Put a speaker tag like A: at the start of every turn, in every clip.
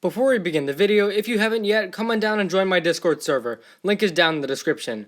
A: Before we begin the video, if you haven't yet, come on down and join my Discord server. Link is down in the description.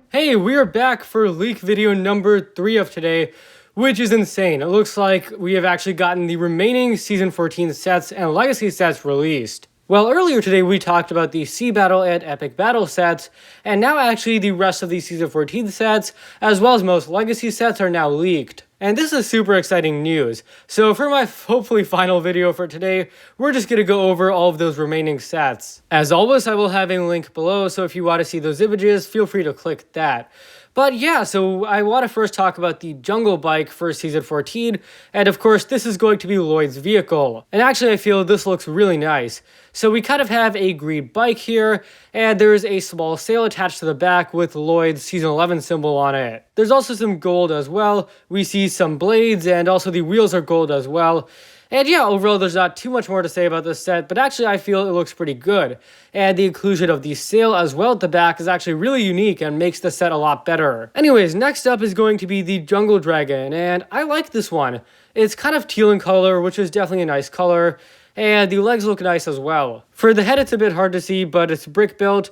A: Hey, we are back for leak video number 3 of today, which is insane. It looks like we have actually gotten the remaining Season 14 sets and Legacy sets released. Well, earlier today we talked about the Sea Battle and Epic Battle sets, and now actually the rest of the Season 14 sets, as well as most Legacy sets, are now leaked. And this is super exciting news. So for my hopefully final video for today, we're just going to go over all of those remaining sets. As always, I will have a link below, so if you want to see those images, feel free to click that. But yeah, so I want to first talk about the Jungle Bike for Season 14, and of course this is going to be Lloyd's vehicle. And actually I feel this looks really nice. So we kind of have a green bike here, and there's a small sail attached to the back with Lloyd's Season 11 symbol on it. There's also some gold as well. We see some blades, and also the wheels are gold as well. And yeah, overall there's not too much more to say about this set, but actually I feel it looks pretty good. And the inclusion of the sail as well at the back is actually really unique and makes the set a lot better. Anyways, next up is going to be the Jungle Dragon, and I like this one. It's kind of teal in color, which is definitely a nice color, and the legs look nice as well. For the head it's a bit hard to see, but it's brick built.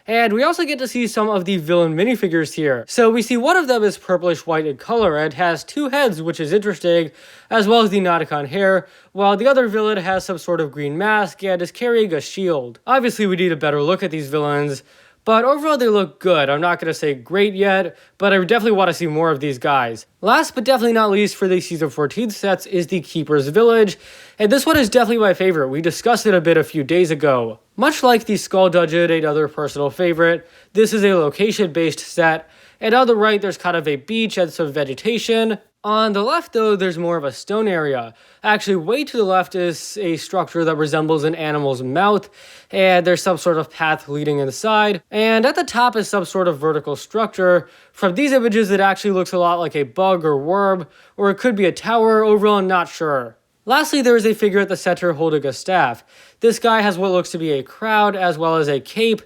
A: And we also get to see some of the villain minifigures here. So we see one of them is purplish white in color and has 2 heads, which is interesting, as well as the Nauticon hair, while the other villain has some sort of green mask and is carrying a shield. Obviously we need a better look at these villains, but overall they look good. I'm not going to say great yet, but I definitely want to see more of these guys. Last but definitely not least for the Season 14 sets is the Keeper's Village, and this one is definitely my favorite. We discussed it a bit a few days ago. Much like the Skull Dungeon, another personal favorite, this is a location-based set, and on the right there's kind of a beach and some vegetation. On the left, though, there's more of a stone area. Actually, way to the left is a structure that resembles an animal's mouth, and there's some sort of path leading inside. And at the top is some sort of vertical structure. From these images, it actually looks a lot like a bug or worm, or it could be a tower. Overall, I'm not sure. Lastly, there is a figure at the center holding a staff. This guy has what looks to be a crown, as well as a cape,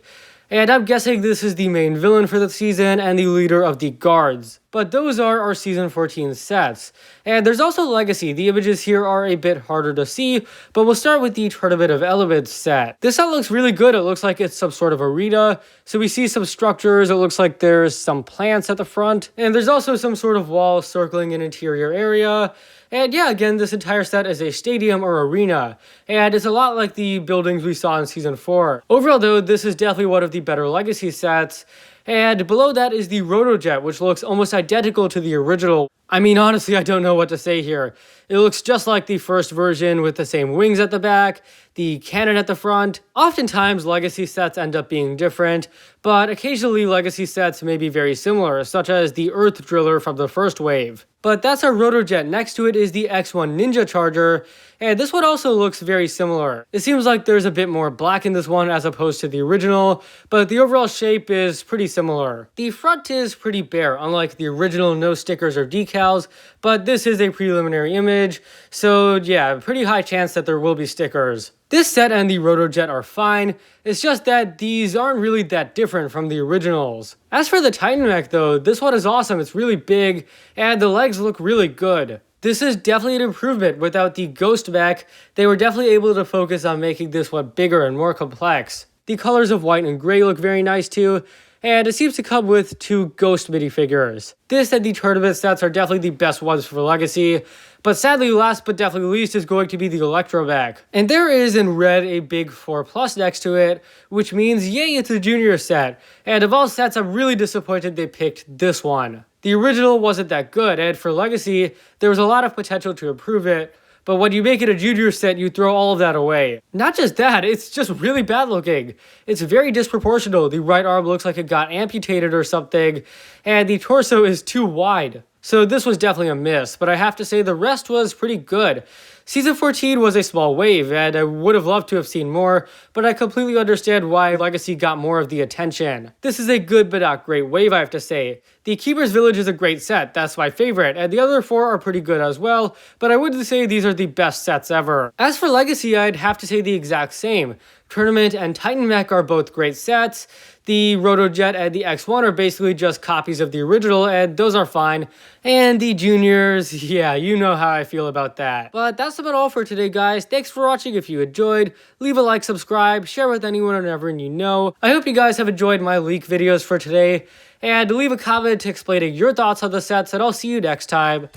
A: and I'm guessing this is the main villain for the season and the leader of the guards. But those are our Season 14 sets. And there's also Legacy. The images here are a bit harder to see, but we'll start with the Tournament of Elements set. This set looks really good. It looks like it's some sort of arena. So we see some structures. It looks like there's some plants at the front. And there's also some sort of wall circling an interior area. And yeah, again, this entire set is a stadium or arena, and it's a lot like the buildings we saw in Season 4. Overall, though, this is definitely one of the better Legacy sets, and below that is the Rotojet, which looks almost identical to the original. I mean, honestly, I don't know what to say here. It looks just like the first version with the same wings at the back, the cannon at the front. Oftentimes, Legacy sets end up being different, but occasionally Legacy sets may be very similar, such as the Earth Driller from the first wave. But that's our Rotojet. Next to it is the X1 Ninja Charger, and this one also looks very similar. It seems like there's a bit more black in this one as opposed to the original, but the overall shape is pretty similar. The front is pretty bare, unlike the original, no stickers or decals, but this is a preliminary image, so yeah, pretty high chance that there will be stickers. This set and the Rotojet are fine, it's just that these aren't really that different from the originals. As for the Titan Mech though, this one is awesome, it's really big, and the legs look really good. This is definitely an improvement. Without the Ghost Mech, they were definitely able to focus on making this one bigger and more complex. The colors of white and gray look very nice too, and it seems to come with 2 Ghost minifigures. This and the tournament sets are definitely the best ones for Legacy, but sadly last but definitely least is going to be the Electrobag. And there is in red a big 4+ next to it, which means yay, it's a junior set. And of all sets, I'm really disappointed they picked this one. The original wasn't that good, and for Legacy, there was a lot of potential to improve it, but when you make it a junior set, you throw all of that away. Not just that, it's just really bad looking. It's very disproportional. The right arm looks like it got amputated or something, and the torso is too wide. So this was definitely a miss, but I have to say the rest was pretty good. Season 14 was a small wave, and I would have loved to have seen more, but I completely understand why Legacy got more of the attention. This is a good but not great wave, I have to say. The Keeper's Village is a great set, that's my favorite, and the other 4 are pretty good as well, but I wouldn't say these are the best sets ever. As for Legacy, I'd have to say the exact same. Tournament and Titan Mech are both great sets. The Rotojet and the X1 are basically just copies of the original, and those are fine. And the Juniors, yeah, you know how I feel about that. But that's about all for today, guys. Thanks for watching. If you enjoyed, leave a like, subscribe, share with anyone and everyone you know. I hope you guys have enjoyed my leak videos for today, and leave a comment explaining your thoughts on the sets, and I'll see you next time.